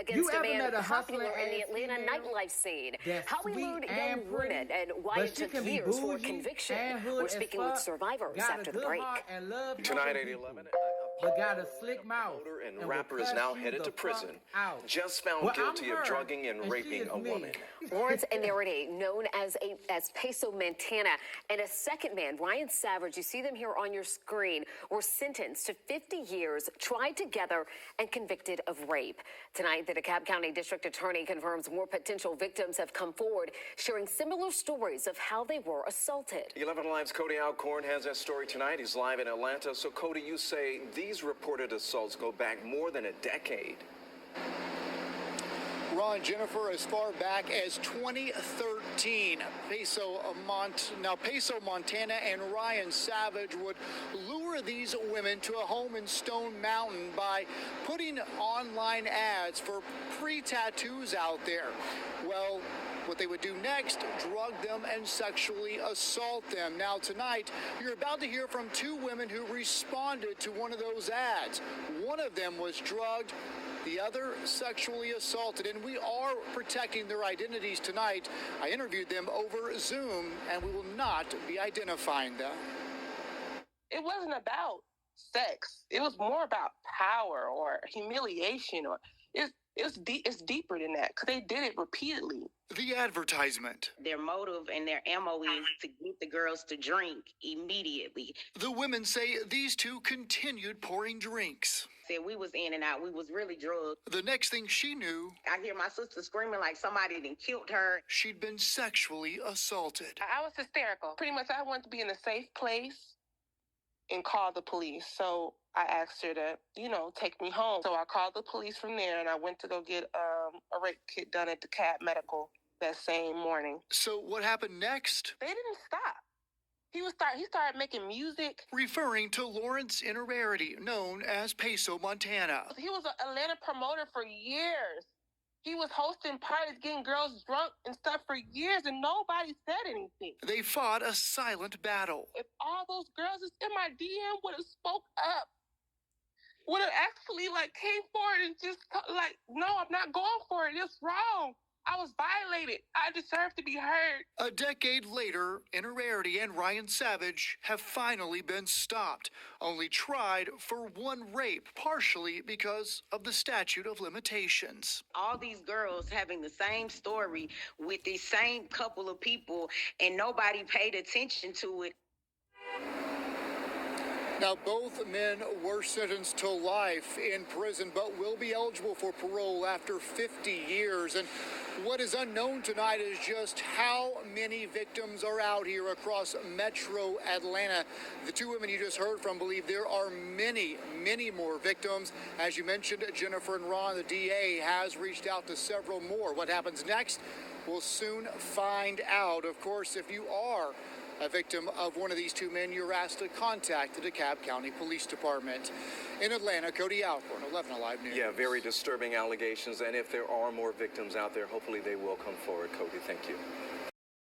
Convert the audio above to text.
against a man popular in the Atlanta nightlife scene. How we lured young women and why it took years for conviction. We're speaking with survivors after the break. Tonight at 11, but got a slick mouth and rapper is now headed to prison, just found guilty of drugging and raping a woman. Lawrence and Narity, known as Peso Montana, and a second man, Ryan Savage, you see them here on your screen, were sentenced to 50 years, tried together, and convicted of rape. Tonight, the DeKalb County District Attorney confirms more potential victims have come forward, sharing similar stories of how they were assaulted. 11 Alive's Cody Alcorn has that story tonight. He's live in Atlanta. So, Cody, you say these reported assaults go back more than a decade. Ron, Jennifer, as far back as 2013, Peso Montana and Ryan Savage would lure these women to a home in Stone Mountain by putting online ads for pre-tattoos out there. Well, what they would do next, drug them and sexually assault them. Now tonight, you're about to hear from two women who responded to one of those ads. One of them was drugged, the other sexually assaulted, and we are protecting their identities tonight. I interviewed them over Zoom, and we will not be identifying them. It wasn't about sex. It was more about power or humiliation, or it's deeper than that, because they did it repeatedly. The advertisement. Their motive and their MO is to get the girls to drink immediately. The women say these two continued pouring drinks. Said we was in and out. We was really drugged. The next thing she knew, I hear my sister screaming like somebody done killed her. She'd been sexually assaulted. I was hysterical. Pretty much I wanted to be in a safe place and call the police. So I asked her to, take me home. So I called the police from there, and I went to go get a rape kit done at DeKalb Medical that same morning. So what happened next? They didn't stop. He started making music. Referring to Lawrence Innerarity, known as Peso Montana. He was an Atlanta promoter for years. He was hosting parties, getting girls drunk and stuff for years, and nobody said anything. They fought a silent battle. If all those girls in my DM would have spoke up, would have actually came forward and just no, I'm not going for it. It's wrong. I was violated. I deserve to be heard. A decade later, Innerarity and Ryan Savage have finally been stopped, only tried for one rape, partially because of the statute of limitations. All these girls having the same story with the same couple of people, and nobody paid attention to it. Now, both men were sentenced to life in prison, but will be eligible for parole after 50 years. And what is unknown tonight is just how many victims are out here across metro Atlanta. The two women you just heard from believe there are many, many more victims. As you mentioned, Jennifer and Ron, the DA has reached out to several more. What happens next? We'll soon find out. Of course, if you are a victim of one of these two men, you're asked to contact the DeKalb County Police Department. In Atlanta, Cody Alcorn, 11 Alive News. Yeah, very disturbing allegations. And if there are more victims out there, hopefully they will come forward. Cody, thank you.